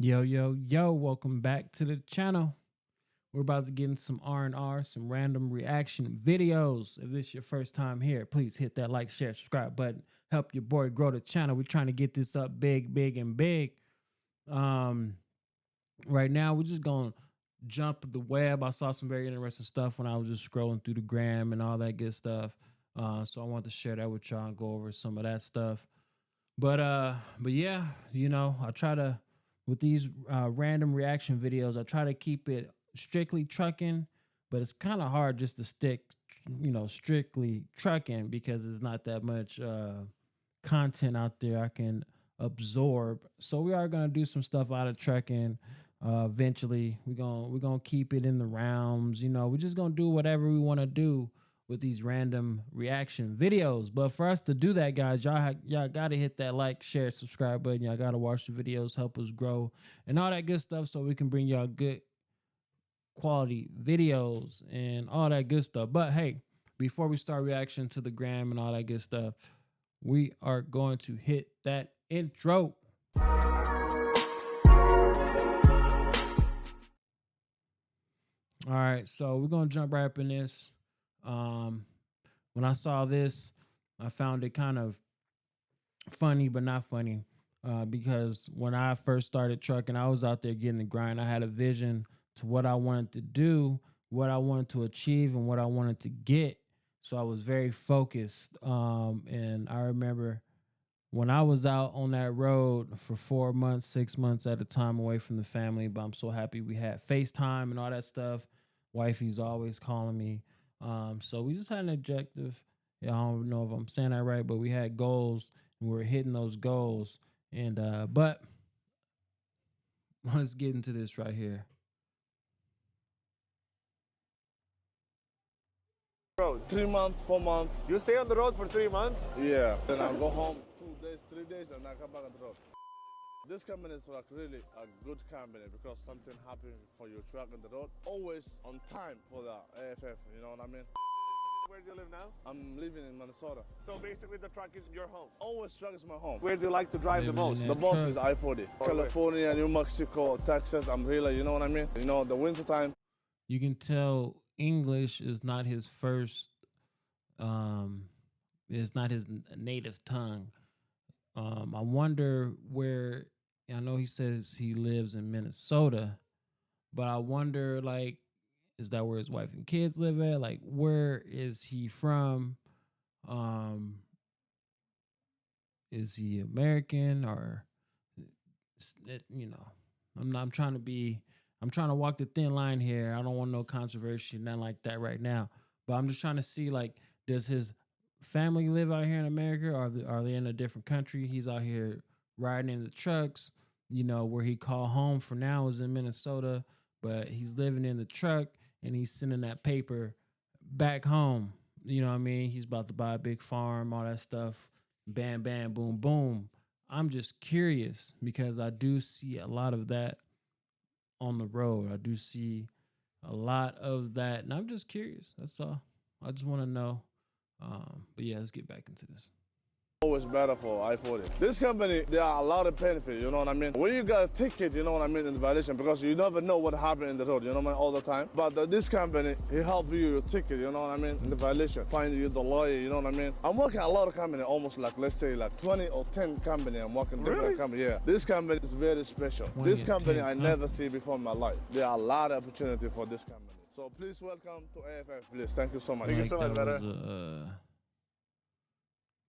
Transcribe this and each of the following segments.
Yo, yo, yo, welcome back to the channel. We're about to get in some R&R, some random reaction videos. If this is your first time here, please hit that like, share, subscribe button. Help your boy grow the channel. We're trying to get this up big, big, and big. Um, right now, we're just going to jump the web. I saw some very interesting stuff when I was just scrolling through the gram and all that good stuff. So I want to share that with y'all and go over some of that stuff. But yeah, I try to with these random reaction videos, I try to keep it strictly trucking, but it's kind of hard just to stick, strictly trucking because there's not that much content out there I can absorb. So we are gonna do some stuff out of trucking. Eventually, we're gonna keep it in the realms. We're just gonna do whatever we want to do with these random reaction videos. But for us to do that, guys, y'all gotta hit that like, share, subscribe button. Y'all gotta watch the videos, help us grow, and all that good stuff, so we can bring y'all good quality videos and all that good stuff. But hey, before we start reaction to the gram and all that good stuff, we are going to hit that intro. All right, so we're gonna jump right up in this. Um, when I saw this, I found it kind of funny, but not funny, because when I first started trucking, I was out there getting the grind. I had a vision to what I wanted to do, what I wanted to achieve, and what I wanted to get. So I was very focused. And I remember when I was out on that road for 4 months, 6 months at a time away from the family, but I'm so happy we had FaceTime and all that stuff. Wifey's always calling me. So we just had an objective. Yeah, I don't know if I'm saying that right, but we had goals and we were hitting those goals. And but let's get into this right here. Bro, 3 months, 4 months. You stay on the road for 3 months? Yeah. Then I go home 2 days, 3 days, and I come back on the road. This company is like really a good company because something happened for your truck on the road. Always on time for the AFF, you know what I mean? Where do you live now? I'm living in Minnesota. So basically the truck is your home. Always truck is my home. Where do you like to drive the Living in most? The that boss truck. is I-40. California, New Mexico, Texas, I'm really, you know what I mean? You know, the winter time. You can tell English is not his first, um, is not his native tongue. I wonder where. I know he says he lives in Minnesota, but I wonder, like, is that where his wife and kids live at? Like, where is he from? Um, is he American or, I'm not. I'm trying to be. I'm trying to walk the thin line here. I don't want no controversy, nothing like that right now. But I'm just trying to see, like, does his family live out here in America, or are they in a different country? He's out here riding in the trucks. Where he called home for now is in Minnesota, but he's living in the truck and he's sending that paper back home. You know what I mean? He's about to buy a big farm, all that stuff. Bam, bam, boom, boom. I'm just curious because I do see a lot of that on the road. I do see a lot of that, and I'm just curious. That's all. I just want to know. But yeah, let's get back into this. Always better for I-40. This company, there are a lot of benefits, you know what I mean? When you got a ticket, you know what I mean, in the violation, because you never know what happened in the road, you know what I mean, all the time. But this company, he help you your ticket, you know what I mean, in the violation. Find you the lawyer, you know what I mean? I'm working a lot of company, almost like, let's say, like 20 or 10 company I'm working different company, yeah. This company is very special. This company I never see before in my life. There are a lot of opportunity for this company. So please welcome to AFF, please. Thank you so much. Thank you so much, that brother. was a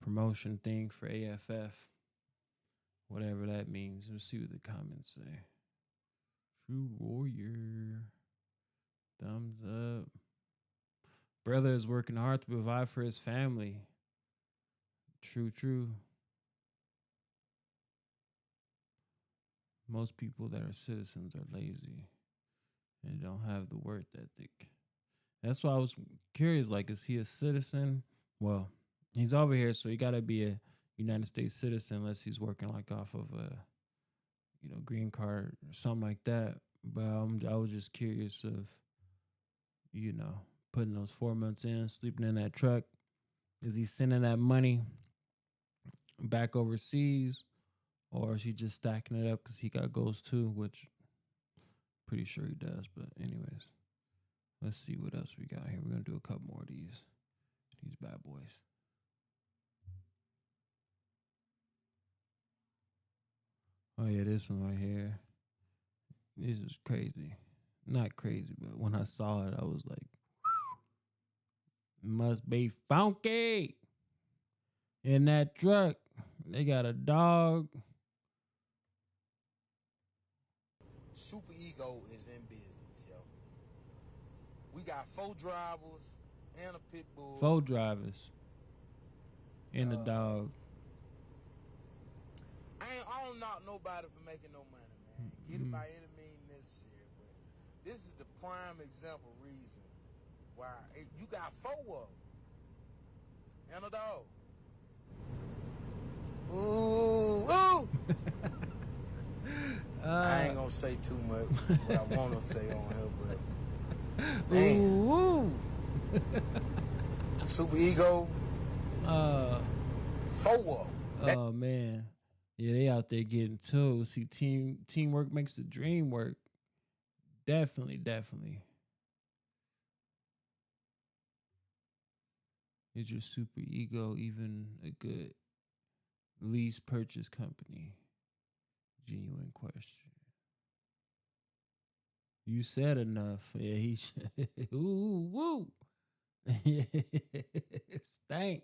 promotion thing for AFF, whatever that means. Let's see what the comments say. True warrior, thumbs up. Brother is working hard to provide for his family. True, true. Most people that are citizens are lazy and don't have the work ethic. That's why I was curious, like, is he a citizen? Well, he's over here, so he gotta be a United States citizen unless he's working like off of a, green card or something like that. But I was just curious of, putting those 4 months in, sleeping in that truck. Is he sending that money back overseas, or is he just stacking it up because he got goals too, which pretty sure he does. But anyways, let's see what else we got here. We're gonna do a couple more of these bad boys. Oh yeah, this one right here. This is crazy. Not crazy, but when I saw it, I was like, must be funky in that truck. They got a dog. Super Ego is in business, yo. We got 4 drivers and a pit bull. 4 drivers and a dog. I don't knock nobody for making no money, man. Get it by any means necessary. But this is the prime example reason why you got 4 of them and a dog. Ooh. I ain't gonna say too much what I want to say on here, but man, Ooh. Super Ego, 4 of them. Oh man. Yeah, they out there getting to. See, teamwork makes the dream work. Definitely. Is your Super Ego even a good lease purchase company? Genuine question. You said enough. Yeah, he should. Ooh, woo. Stank.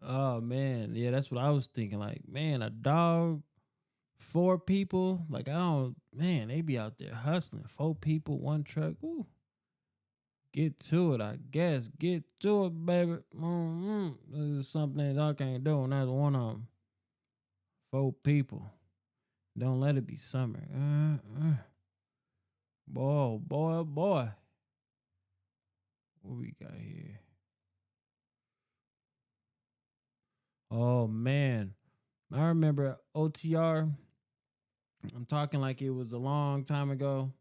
Oh man, yeah, that's what I was thinking. Like, man, a dog, 4 people. Like, man, they be out there hustling. 4 people, 1 truck. Ooh. Get to it, I guess. Get to it, baby. This is something that I can't do, and that's one of them. 4 people. Don't let it be summer. Boy. What we got here? Oh, man. I remember OTR. I'm talking like it was a long time ago.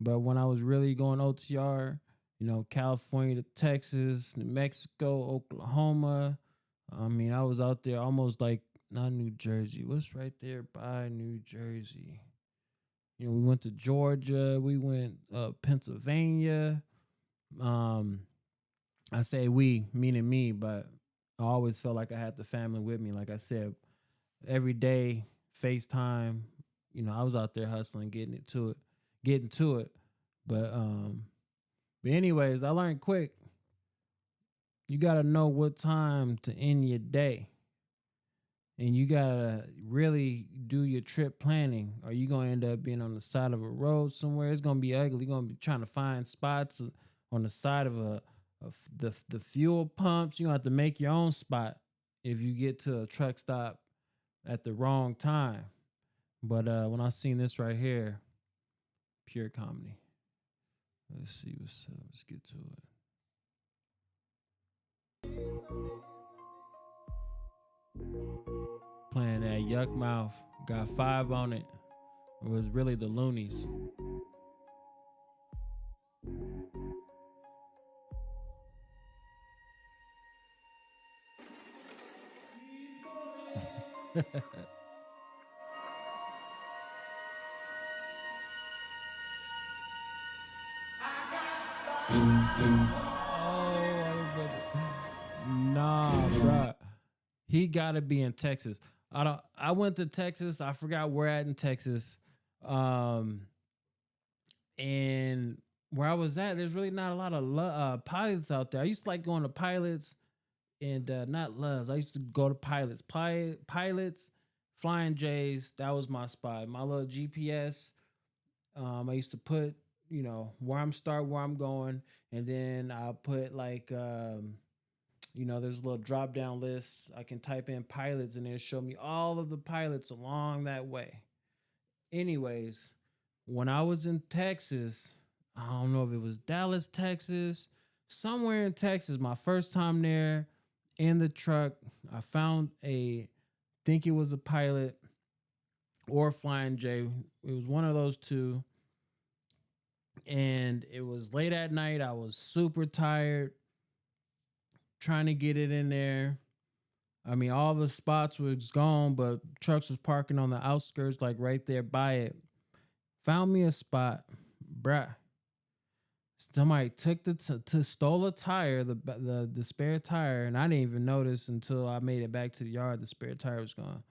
But when I was really going OTR, California to Texas, New Mexico, Oklahoma. I mean, I was out there almost like, not New Jersey. What's right there by New Jersey? We went to Georgia. We went Pennsylvania. I say we, meaning me, but I always felt like I had the family with me. Like I said, every day, FaceTime. I was out there hustling, getting to it. But anyways, I learned quick. You gotta know what time to end your day. And you gotta really do your trip planning, or you gonna end up being on the side of a road somewhere. It's gonna be ugly. You're gonna be trying to find spots on the side of the fuel pumps. You're gonna have to make your own spot if you get to a truck stop at the wrong time. But when I seen this right here, pure comedy. Let's see what's up. Let's get to it. Playing that Yuck Mouth. Got 5 on it. It was really the Loonies. Nah, bruh. He gotta be in Texas. I went to Texas. I forgot where at in Texas. And where I was at, there's really not a lot of pilots out there. I used to like going to pilots and not Loves. I used to go to pilots. Pilots, Flying J's, that was my spot. My little GPS. I used to put, where I'm going, and then I'll put like there's a little drop down list. I can type in pilots and it'll show me all of the pilots along that way. Anyways, when I was in Texas, I don't know if it was Dallas, Texas, somewhere in Texas, my first time there in the truck, I found think it was a pilot or Flying J. It was one of those two. And it was late at night. I was super tired, trying to get it in there. I mean, all the spots was gone, but trucks was parking on the outskirts, like right there by it. Found me a spot, bruh. Somebody took stole a tire, the spare tire, and I didn't even notice until I made it back to the yard. The spare tire was gone.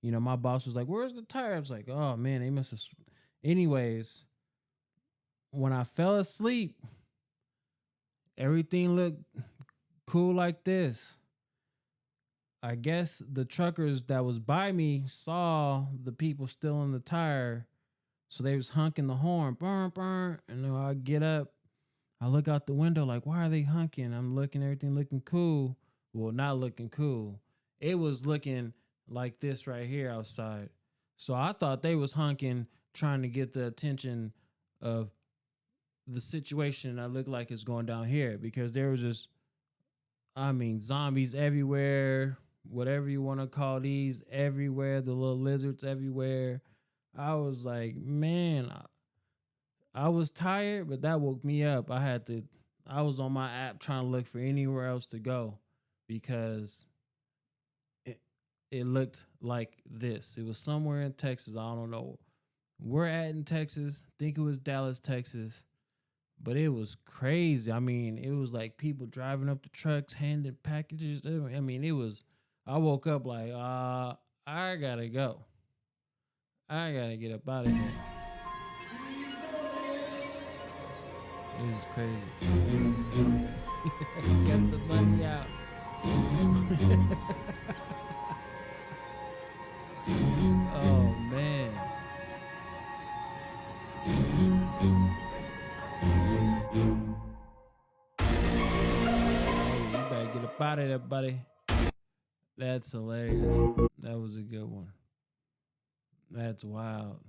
You know, my boss was like, "Where's the tire?" I was like, "Oh man, they must have." Anyways, when I fell asleep, everything looked cool like this. I guess the truckers that was by me saw the people still in the tire, so they was honking the horn, burn, burn. And then I get up, I look out the window like, why are they honking? I'm looking, everything looking cool. Well, not looking cool. It was looking like this right here outside. So I thought they was honking, trying to get the attention of the situation that looked like it's going down here, because there was just, I mean, zombies everywhere, whatever you want to call these, everywhere, the little lizards everywhere. I was like, man, I was tired, but that woke me up. I was on my app trying to look for anywhere else to go, because it looked like this. It was somewhere in Texas. I don't know where at in Texas. I think it was Dallas, Texas. But it was crazy. I mean, it was like people driving up the trucks, handing packages. I mean, I woke up like, I gotta go. I gotta get up out of here. It was crazy. Get the money out. Oh, man. Hey, you better get up out of there, buddy. That's hilarious. That was a good one. That's wild.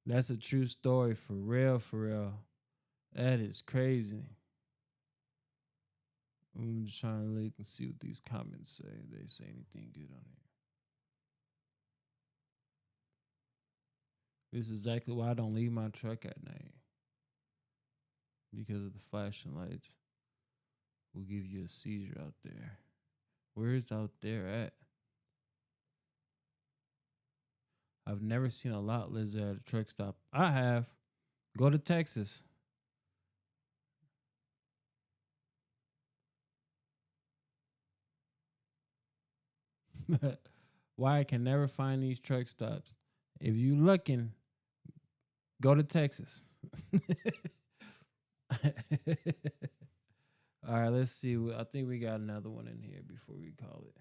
That's a true story, for real, for real. That is crazy. I'm just trying to look and see what these comments say. If they say anything good on here. This is exactly why I don't leave my truck at night. Because of the flashing lights will give you a seizure out there. Where is out there at? I've never seen a lot lizard at a truck stop. I have. Go to Texas. Why I can never find these truck stops. If you looking, go to Texas. All right, let's see. I think we got another one in here before we call it.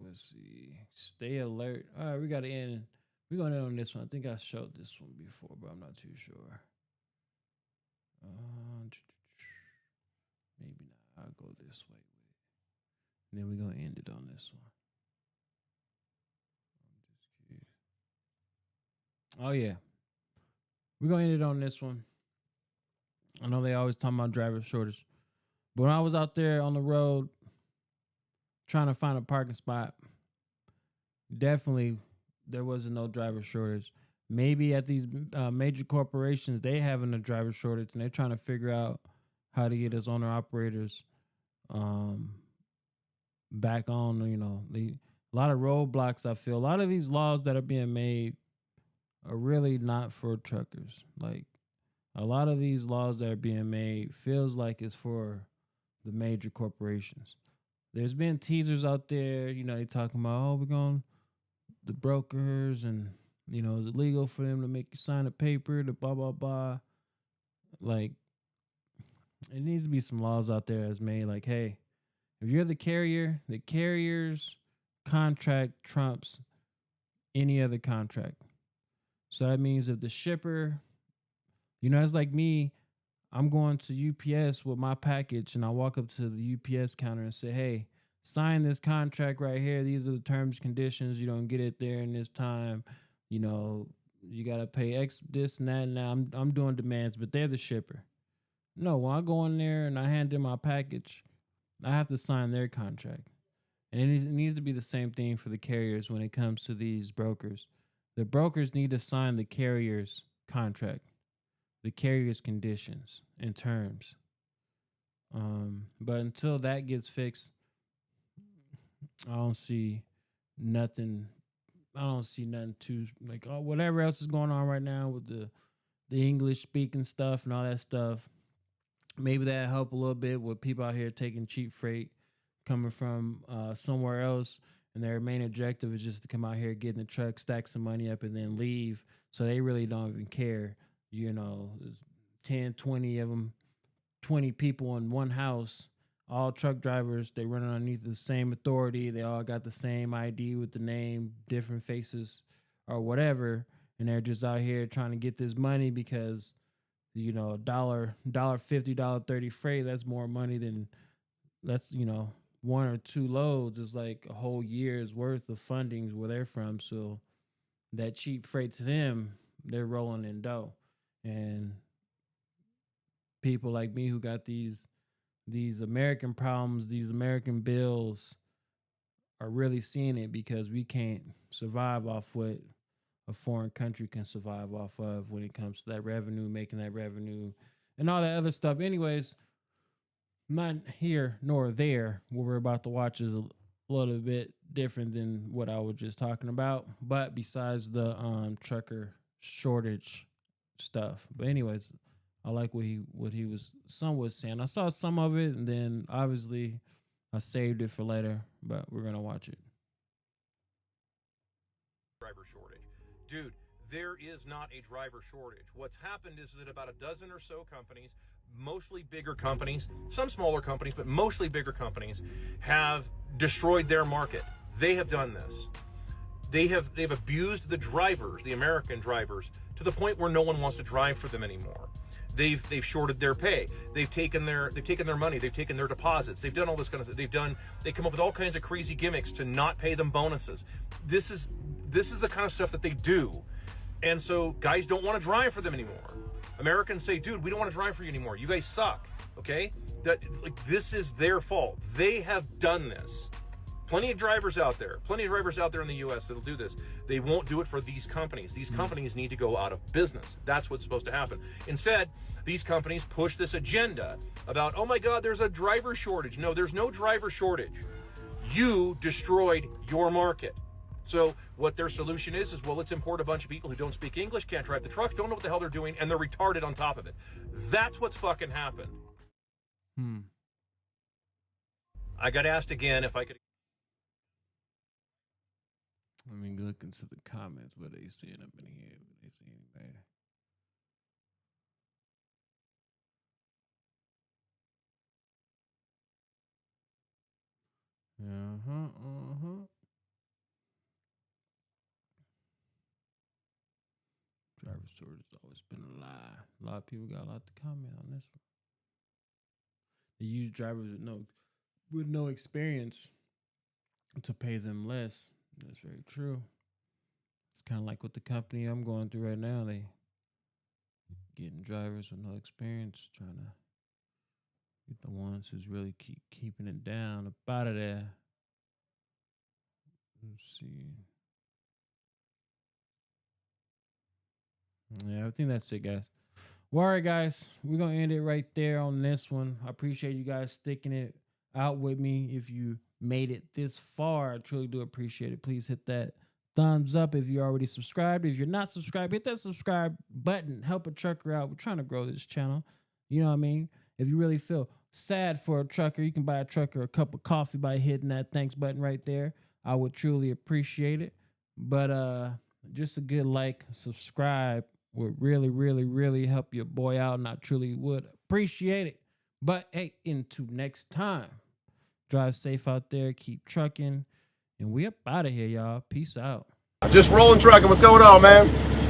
Let's see. Stay alert. All right, we got to end. We're going to end on this one. I think I showed this one before, but I'm not too sure. Maybe not. I'll go this way with it. And then we're going to end it on this one. I'm just curious. Oh, yeah. We're going to end it on this one. I know they always talk about driver shortage. But when I was out there on the road trying to find a parking spot, definitely there wasn't no driver shortage. Maybe at these major corporations, they having a driver shortage and they're trying to figure out how to get us owner operators back on. You know, a lot of roadblocks. I feel a lot of these laws that are being made are really not for truckers. Like, a lot of these laws that are being made feels like it's for the major corporations. There's been teasers out there, you know, they talking about, oh, we're going the brokers and, you know, is it legal for them to make you sign a paper to blah, blah, blah. Like, it needs to be some laws out there that's made like, hey, if you're the carrier's contract trumps any other contract. So that means if the shipper, you know, it's like me, I'm going to UPS with my package and I walk up to the UPS counter and say, hey, sign this contract right here. These are the terms, conditions. You don't get it there in this time. You know, you got to pay X, this and that. Now I'm doing demands, but they're the shipper. No, when I go in there and I hand in my package, I have to sign their contract. And it needs to be the same thing for the carriers when it comes to these brokers. The brokers need to sign the carrier's contract, the carrier's conditions and terms. But until that gets fixed, I don't see nothing. I don't see nothing too like whatever else is going on right now with the English speaking stuff and all that stuff. Maybe that help a little bit with people out here taking cheap freight coming from somewhere else, and their main objective is just to come out here, get in the truck, stack some money up, and then leave. So they really don't even care. You know, there's 10, 20 of them, 20 people in one house, all truck drivers. They run underneath the same authority. They all got the same ID with the name, different faces or whatever. And they're just out here trying to get this money because, you know, $1.50, $1.30 freight, that's more money than, that's, you know, 1 or 2 loads is like a whole year's worth of fundings where they're from. So that cheap freight to them, they're rolling in dough. And people like me who got these American problems, these American bills, are really seeing it because we can't survive off what a foreign country can survive off of when it comes to that revenue, making that revenue, and all that other stuff. Anyways, not here nor there. What we're about to watch is a little bit different than what I was just talking about, but besides the trucker shortage stuff. But anyways, I like what he was somewhat saying. I saw some of it, and then obviously I saved it for later, but we're gonna watch it. Driver shortage. Dude, there is not a driver shortage. What's happened is that about a dozen or so companies, mostly bigger companies, some smaller companies, but mostly bigger companies, have destroyed their market. They have done this. They've abused the drivers, the American drivers, to the point where no one wants to drive for them anymore. They've shorted their pay. They've taken their money. They've taken their deposits. They've done all this kind of stuff. They come up with all kinds of crazy gimmicks to not pay them bonuses. This is the kind of stuff that they do. And so guys don't want to drive for them anymore. Americans say, dude, we don't want to drive for you anymore. You guys suck. Okay? This is their fault. They have done this. Plenty of drivers out there in the US that'll do this. They won't do it for these companies. These companies need to go out of business. That's what's supposed to happen. Instead, these companies push this agenda about, oh my God, there's a driver shortage. No, there's no driver shortage. You destroyed your market. So what their solution is, well, let's import a bunch of people who don't speak English, can't drive the trucks, don't know what the hell they're doing, and they're retarded on top of it. That's what's fucking happened. I got asked again if I could. Let me look into the comments. What they saying up in here? What they saying there? Driver shortage has always been a lie. A lot of people got a lot to comment on this one. They use drivers with no experience to pay them less. That's very true. It's kind of like with the company I'm going through right now. They getting drivers with no experience, trying to get the ones who's really keeping it down up out of there. Let's see. Yeah, I think that's it, guys. Well, all right, guys. We're going to end it right there on this one. I appreciate you guys sticking it out with me. If you made it this far, I truly do appreciate it. Please hit that thumbs up if you're already subscribed. If you're not subscribed, hit that subscribe button. Help a trucker out. We're trying to grow this channel. You know what I mean? If you really feel sad for a trucker, you can buy a trucker a cup of coffee by hitting that thanks button right there. I would truly appreciate it. But just a good like, subscribe would really, really, really help your boy out, and I truly would appreciate it. But hey, until next time, drive safe out there, keep trucking, and we up out of here, y'all. Peace out. Just rolling trucking. What's going on, man?